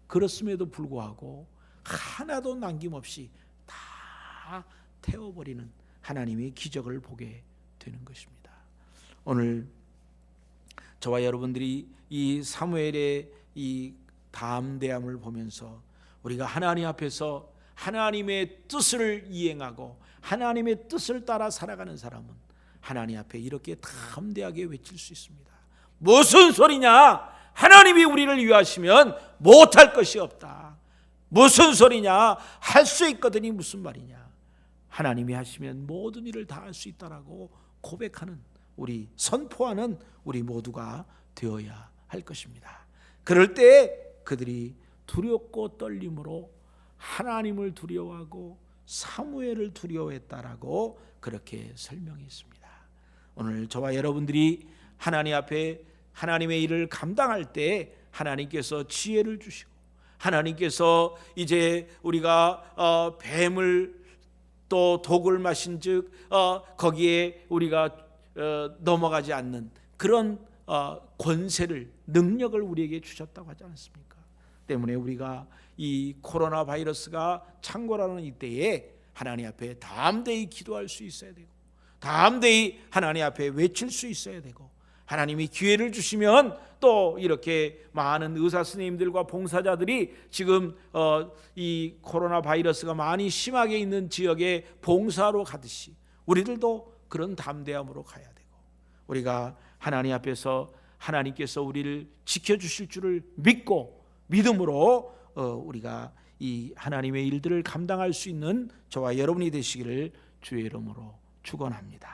그렇음에도 불구하고 하나도 남김없이 다 다 태워버리는 하나님의 기적을 보게 되는 것입니다. 오늘 저와 여러분들이 이 사무엘의 이 담대함을 보면서 우리가 하나님 앞에서 하나님의 뜻을 이행하고 하나님의 뜻을 따라 살아가는 사람은 하나님 앞에 이렇게 담대하게 외칠 수 있습니다. 무슨 소리냐? 하나님이 우리를 위하시면 못할 것이 없다. 무슨 소리냐? 할 수 있거든이 무슨 말이냐? 하나님이 하시면 모든 일을 다 할 수 있다라고 고백하는, 우리 선포하는 우리 모두가 되어야 할 것입니다. 그럴 때 그들이 두렵고 떨림으로 하나님을 두려워하고 사무엘을 두려워했다라고 그렇게 설명했습니다. 오늘 저와 여러분들이 하나님 앞에 하나님의 일을 감당할 때 하나님께서 지혜를 주시고, 하나님께서 이제 우리가 뱀을 또 독을 마신즉 거기에 우리가 넘어가지 않는 그런 권세를, 능력을 우리에게 주셨다고 하지 않습니까? 때문에 우리가 이 코로나 바이러스가 창궐하는 이때에 하나님 앞에 담대히 기도할 수 있어야 되고, 담대히 하나님 앞에 외칠 수 있어야 되고, 하나님이 기회를 주시면 또 이렇게 많은 의사 선생님들과 봉사자들이 지금 이 코로나 바이러스가 많이 심하게 있는 지역에 봉사로 가듯이 우리들도 그런 담대함으로 가야 되고, 우리가 하나님 앞에서 하나님께서 우리를 지켜주실 줄을 믿고 믿음으로 우리가 이 하나님의 일들을 감당할 수 있는 저와 여러분이 되시기를 주의 이름으로 축원합니다.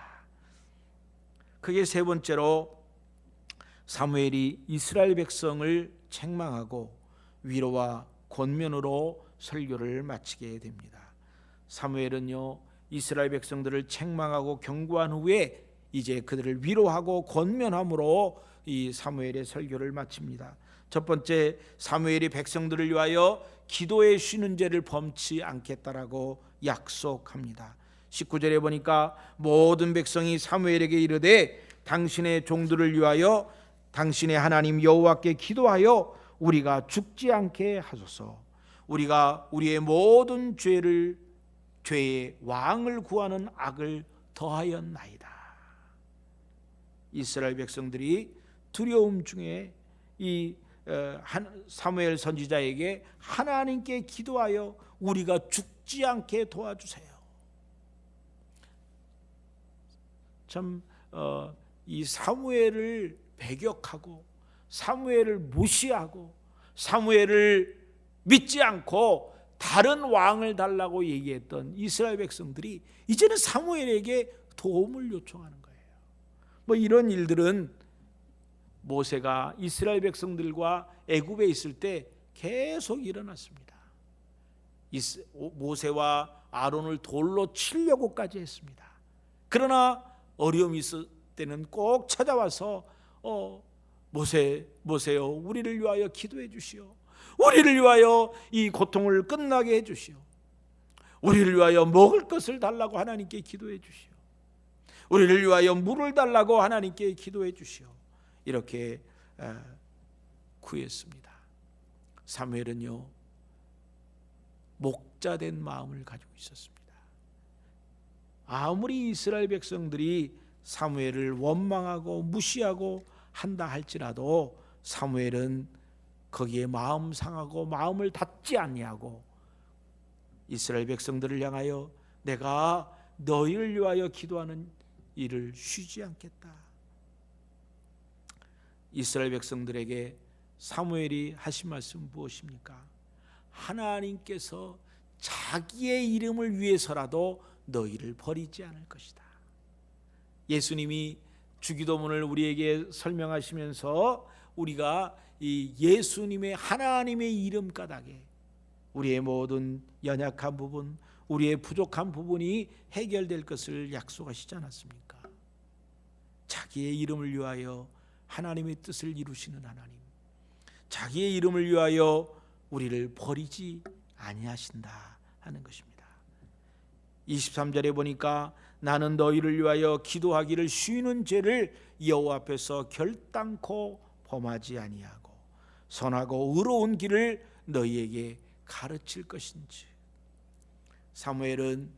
그게 세 번째로 사무엘이 이스라엘 백성을 책망하고 위로와 권면으로 설교를 마치게 됩니다. 사무엘은요, 이스라엘 백성들을 책망하고 경고한 후에 이제 그들을 위로하고 권면함으로 이 사무엘의 설교를 마칩니다. 첫 번째, 사무엘이 백성들을 위하여 기도에 쉬는 죄를 범치 않겠다라고 약속합니다. 19절에 보니까 모든 백성이 사무엘에게 이르되 당신의 종들을 위하여 당신의 하나님 여호와께 기도하여 우리가 죽지 않게 하소서. 우리가 우리의 모든 죄의 왕을 구하는 악을 더하였나이다. 이스라엘 백성들이 두려움 중에 이 사무엘 선지자에게 하나님께 기도하여 우리가 죽지 않게 도와주세요. 참 이 사무엘을 배격하고 사무엘을 무시하고 사무엘을 믿지 않고 다른 왕을 달라고 얘기했던 이스라엘 백성들이 이제는 사무엘에게 도움을 요청하는 거예요. 뭐 이런 일들은 모세가 이스라엘 백성들과 애굽에 있을 때 계속 일어났습니다. 모세와 아론을 돌로 치려고까지 했습니다. 그러나 어려움이 있을 때는 꼭 찾아와서 모세요, 우리를 위하여 기도해 주시오. 우리를 위하여 이 고통을 끝나게 해 주시오. 우리를 위하여 먹을 것을 달라고 하나님께 기도해 주시오. 우리를 위하여 물을 달라고 하나님께 기도해 주시오. 이렇게 구했습니다. 사무엘은요, 목자된 마음을 가지고 있었습니다. 아무리 이스라엘 백성들이 사무엘을 원망하고 무시하고 한다 할지라도 사무엘은 거기에 마음 상하고 마음을 닫지 아니하고 이스라엘 백성들을 향하여 내가 너희를 위하여 기도하는 일을 쉬지 않겠다. 이스라엘 백성들에게 사무엘이 하신 말씀 무엇입니까? 하나님께서 자기의 이름을 위해서라도 너희를 버리지 않을 것이다. 예수님이 주기도문을 우리에게 설명하시면서 우리가 이 예수님의 하나님의 이름 까닭에 우리의 모든 연약한 부분, 우리의 부족한 부분이 해결될 것을 약속하시지 않았습니까? 자기의 이름을 위하여 하나님의 뜻을 이루시는 하나님, 자기의 이름을 위하여 우리를 버리지 아니하신다 하는 것입니다. 23절에 보니까 나는 너희를 위하여 기도하기를 쉬는 죄를 여호와 앞에서 결단코 범하지 아니하고 선하고 의로운 길을 너희에게 가르칠 것인지. 사무엘은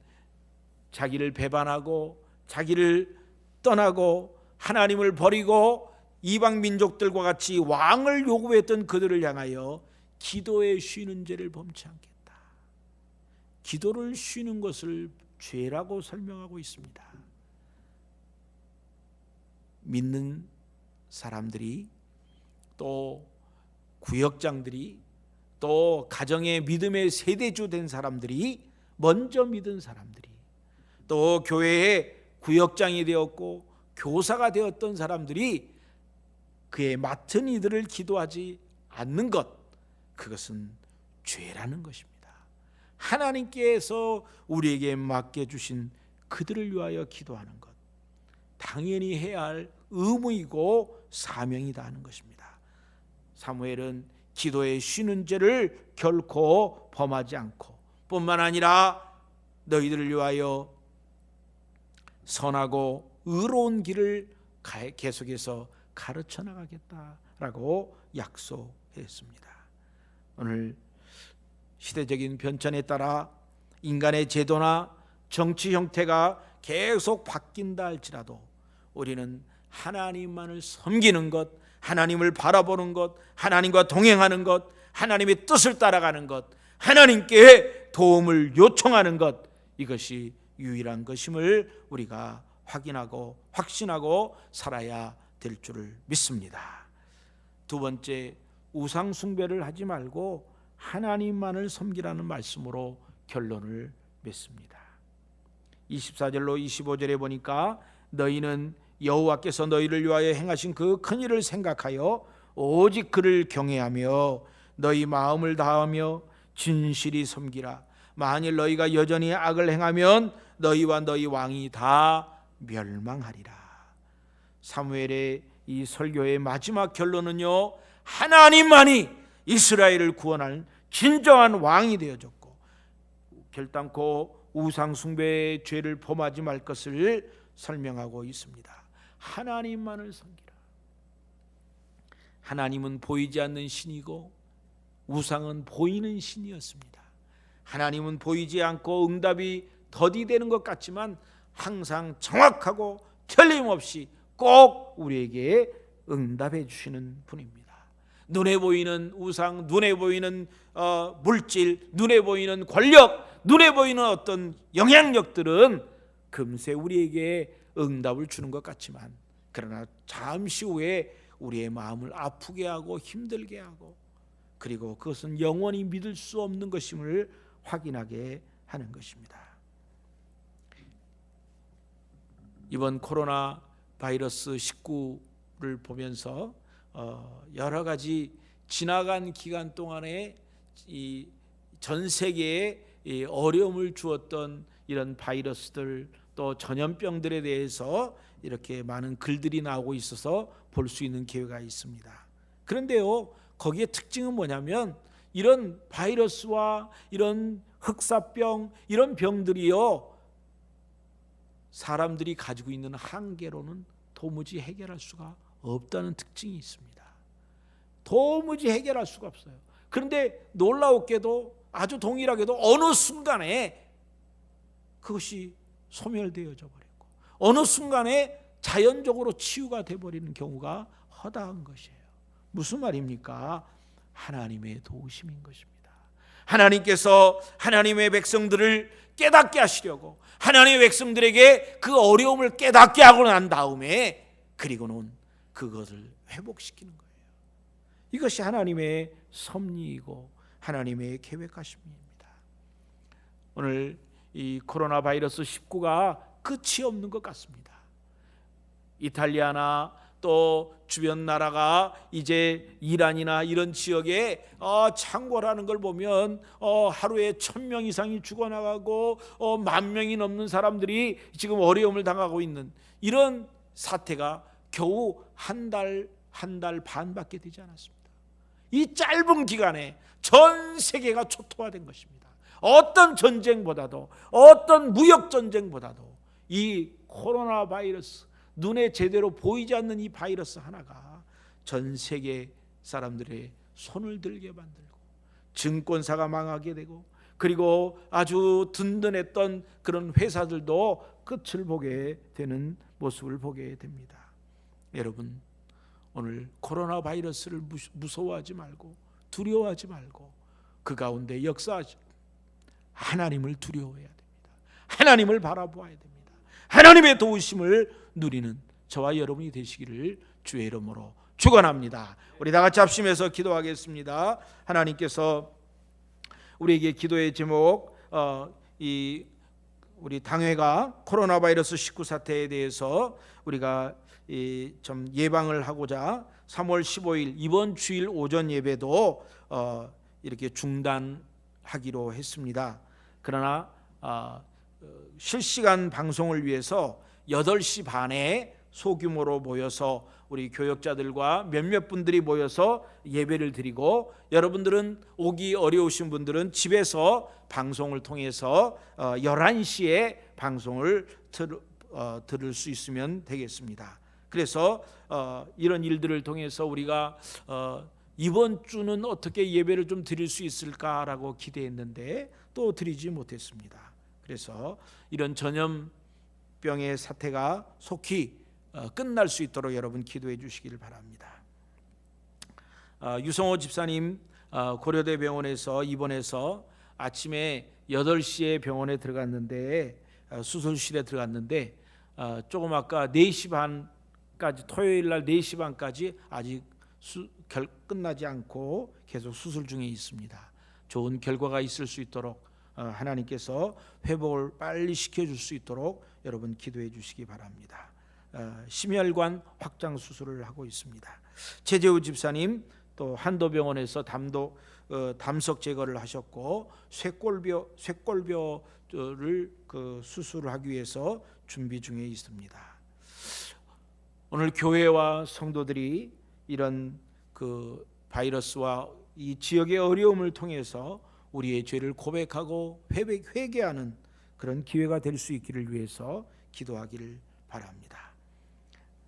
자기를 배반하고 자기를 떠나고 하나님을 버리고 이방 민족들과 같이 왕을 요구했던 그들을 향하여 기도에 쉬는 죄를 범치 않겠다. 기도를 쉬는 것을 죄라고 설명하고 있습니다. 믿는 사람들이, 또 구역장들이, 또 가정의 믿음의 세대주 된 사람들이, 먼저 믿은 사람들이, 또 교회의 구역장이 되었고 교사가 되었던 사람들이 그의 맡은 이들을 기도하지 않는 것, 그것은 죄라는 것입니다. 하나님께서 우리에게 맡겨주신 그들을 위하여 기도하는 것, 당연히 해야 할 의무이고 사명이다 하는 것입니다. 사무엘은 기도에 쉬는 죄를 결코 범하지 않고, 뿐만 아니라 너희들을 위하여 선하고 의로운 길을 계속해서 가르쳐 나가겠다라고 약속했습니다. 오늘 시대적인 변천에 따라 인간의 제도나 정치 형태가 계속 바뀐다 할지라도 우리는 하나님만을 섬기는 것, 하나님을 바라보는 것, 하나님과 동행하는 것, 하나님의 뜻을 따라가는 것, 하나님께 도움을 요청하는 것, 이것이 유일한 것임을 우리가 확인하고 확신하고 살아야 될 줄을 믿습니다. 두 번째, 우상 숭배를 하지 말고 하나님만을 섬기라는 말씀으로 결론을 맺습니다. 24절로 25절에 보니까 너희는 여호와께서 너희를 위하여 행하신 그 큰 일을 생각하여 오직 그를 경외하며 너희 마음을 다하며 진실이 섬기라. 만일 너희가 여전히 악을 행하면 너희와 너희 왕이 다 멸망하리라. 사무엘의 이 설교의 마지막 결론은요, 하나님만이 이스라엘을 구원할 진정한 왕이 되어졌고 결단코 우상 숭배의 죄를 범하지 말 것을 설명하고 있습니다. 하나님만을 섬기라. 하나님은 보이지 않는 신이고 우상은 보이는 신이었습니다. 하나님은 보이지 않고 응답이 더디되는 것 같지만 항상 정확하고 틀림없이 꼭 우리에게 응답해 주시는 분입니다. 눈에 보이는 우상, 눈에 보이는 물질, 눈에 보이는 권력, 눈에 보이는 어떤 영향력들은 금세 우리에게 응답을 주는 것 같지만, 그러나 잠시 후에 우리의 마음을 아프게 하고 힘들게 하고, 그리고 그것은 영원히 믿을 수 없는 것임을 확인하게 하는 것입니다. 이번 코로나 바이러스 19를 보면서 여러 가지 지나간 기간 동안에 이 전 세계에 이 어려움을 주었던 이런 바이러스들, 또 전염병들에 대해서 이렇게 많은 글들이 나오고 있어서 볼 수 있는 기회가 있습니다. 그런데요, 거기에 특징은 뭐냐면 이런 바이러스와 이런 흑사병, 이런 병들이요, 사람들이 가지고 있는 한계로는 도무지 해결할 수가 없다는 특징이 있습니다. 도무지 해결할 수가 없어요. 그런데 놀라웠게도, 아주 동일하게도 어느 순간에 그것이 소멸되어져 버렸고 어느 순간에 자연적으로 치유가 되어버리는 경우가 허다한 것이에요. 무슨 말입니까? 하나님의 도우심인 것입니다. 하나님께서 하나님의 백성들을 깨닫게 하시려고 하나님의 백성들에게 그 어려움을 깨닫게 하고 난 다음에 그리고는 그것을 회복시키는 거예요. 이것이 하나님의 섭리이고 하나님의 계획하심입니다. 오늘 이 코로나 바이러스 19가 끝이 없는 것 같습니다. 이탈리아나 또 주변 나라가 이제 이란이나 이런 지역에 창궐하는 걸 보면 하루에 1000명 이상이 죽어나가고 10,000명이 넘는 사람들이 지금 어려움을 당하고 있는 이런 사태가 겨우 한 달 반밖에 되지 않았습니다. 이 짧은 기간에 전 세계가 초토화된 것입니다. 어떤 전쟁보다도, 어떤 무역 전쟁보다도 이 코로나 바이러스, 눈에 제대로 보이지 않는 이 바이러스 하나가 전 세계 사람들의 손을 들게 만들고 증권사가 망하게 되고 그리고 아주 든든했던 그런 회사들도 끝을 보게 되는 모습을 보게 됩니다. 여러분, 오늘 코로나 바이러스를 무서워하지 말고 두려워하지 말고 그 가운데 역사하시 하나님을 두려워해야 됩니다. 하나님을 바라보아야 됩니다. 하나님의 도우심을 누리는 저와 여러분이 되시기를 주의 이름으로 축원합니다. 우리 다 같이 합심해서 기도하겠습니다. 하나님께서 우리에게 기도의 제목, 우리 당회가 코로나 바이러스 19 사태에 대해서 우리가 좀 예방을 하고자 3월 15일 이번 주일 오전 예배도 이렇게 중단하기로 했습니다. 그러나 실시간 방송을 위해서 8시 반에 소규모로 모여서 우리 교역자들과 몇몇 분들이 모여서 예배를 드리고, 여러분들은 오기 어려우신 분들은 집에서 방송을 통해서 11시에 방송을 들을 수 있으면 되겠습니다. 그래서 이런 일들을 통해서 우리가 이번 주는 어떻게 예배를 좀 드릴 수 있을까라고 기대했는데 또 드리지 못했습니다. 그래서 이런 전염병의 사태가 속히 끝날 수 있도록 여러분 기도해 주시기를 바랍니다. 유성호 집사님 고려대 병원에서 입원해서 아침에 8시에 병원에 들어갔는데, 수술실에 들어갔는데 조금 아까 4시 반까지, 토요일 날 4시 반까지 아직 끝나지 않고 계속 수술 중에 있습니다. 좋은 결과가 있을 수 있도록 하나님께서 회복을 빨리 시켜줄 수 있도록 여러분 기도해 주시기 바랍니다. 심혈관 확장 수술을 하고 있습니다. 최재우 집사님 또 한도병원에서 담석 제거를 하셨고 쇄골뼈를 수술을 하기 위해서 준비 중에 있습니다. 오늘 교회와 성도들이 이런 바이러스와 이 지역의 어려움을 통해서 우리의 죄를 고백하고 회개하는 그런 기회가 될 수 있기를 위해서 기도하기를 바랍니다.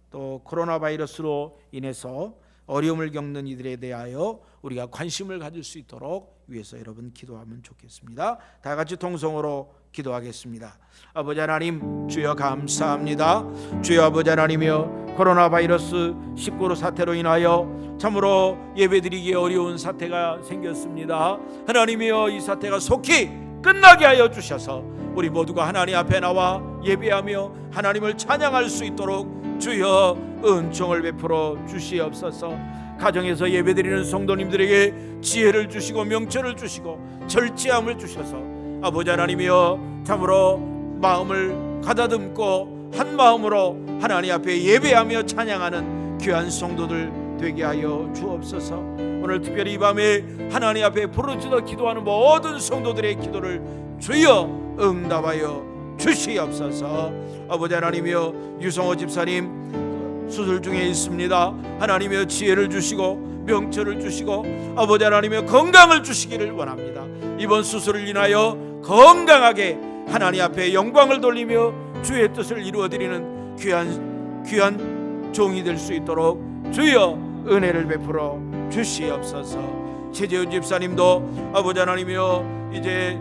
또 코로나 바이러스로 인해서 어려움을 겪는 이들에 대하여 우리가 관심을 가질 수 있도록 위해서 여러분 기도하면 좋겠습니다. 다 같이 통성으로 기도하겠습니다. 아버지 하나님, 주여 감사합니다. 주여 아버지 하나님이여, 코로나 바이러스 19 사태로 인하여 참으로 예배드리기 어려운 사태가 생겼습니다. 하나님이여, 이 사태가 속히 끝나게 하여 주셔서 우리 모두가 하나님 앞에 나와 예배하며 하나님을 찬양할 수 있도록 주여 은총을 베풀어 주시옵소서. 가정에서 예배드리는 성도님들에게 지혜를 주시고 명철을 주시고 절제함을 주셔서 아버지 하나님이여, 참으로 마음을 가다듬고 한 마음으로 하나님 앞에 예배하며 찬양하는 귀한 성도들 되게 하여 주옵소서. 오늘 특별히 이 밤에 하나님 앞에 부르짖어 기도하는 모든 성도들의 기도를 주여 응답하여 주시옵소서. 아버지 하나님이여, 유성호 집사님 수술 중에 있습니다. 하나님이여, 지혜를 주시고 명철을 주시고 아버지 하나님이여, 건강을 주시기를 원합니다. 이번 수술을 인하여 건강하게 하나님 앞에 영광을 돌리며 주의 뜻을 이루어드리는 귀한 종이 될 수 있도록 주여 은혜를 베풀어 주시옵소서. 최재훈 집사님도 아버지 하나님이여, 이제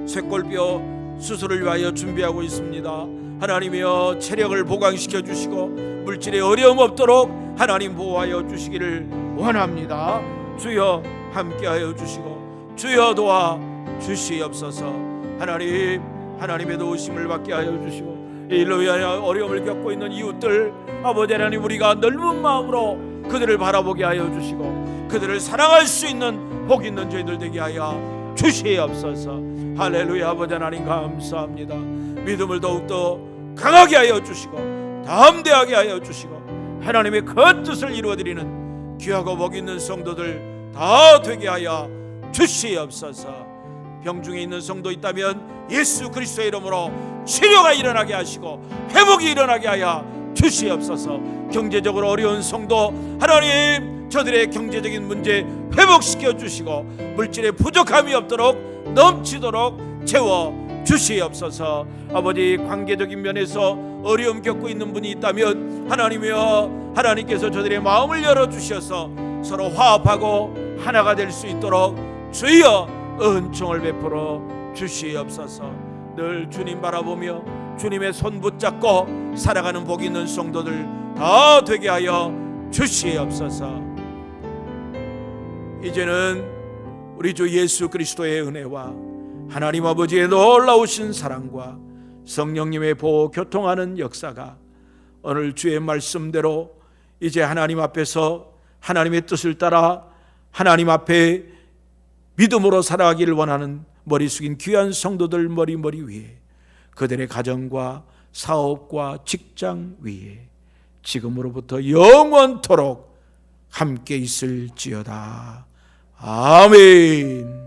쇄골뼈 수술을 위하여 준비하고 있습니다. 하나님이여, 체력을 보강시켜 주시고 물질에 어려움 없도록 하나님 보호하여 주시기를 원합니다. 주여 함께하여 주시고 주여 도와 주시옵소서. 하나님의 도우심을 받게 하여 주시고 이 일로 인하여 어려움을 겪고 있는 이웃들, 아버지 하나님, 우리가 넓은 마음으로 그들을 바라보게 하여 주시고 그들을 사랑할 수 있는 복 있는 저희들 되게 하여 주시옵소서. 할렐루야. 아버지 하나님 감사합니다. 믿음을 더욱더 강하게 하여 주시고 담대하게 하여 주시고 하나님의 그 뜻을 이루어드리는 귀하고 복 있는 성도들 다 되게 하여 주시옵소서. 병중에 있는 성도 있다면 예수 그리스도의 이름으로 치료가 일어나게 하시고 회복이 일어나게 하여 주시옵소서. 경제적으로 어려운 성도 하나님, 저들의 경제적인 문제 회복시켜 주시고 물질에 부족함이 없도록 넘치도록 채워 주시옵소서. 아버지, 관계적인 면에서 어려움 겪고 있는 분이 있다면 하나님이여, 하나님께서 저들의 마음을 열어주셔서 서로 화합하고 하나가 될 수 있도록 주여 은총을 베풀어 주시옵소서. 늘 주님 바라보며 주님의 손 붙잡고 살아가는 복 있는 성도들 다 되게 하여 주시옵소서. 이제는 우리 주 예수 그리스도의 은혜와 하나님 아버지의 놀라우신 사랑과 성령님의 보호 교통하는 역사가 오늘 주의 말씀대로 이제 하나님 앞에서 하나님의 뜻을 따라 하나님 앞에 믿음으로 살아가기를 원하는 머리 숙인 귀한 성도들 머리 위에, 그들의 가정과 사업과 직장 위에 지금으로부터 영원토록 함께 있을지어다. 아멘.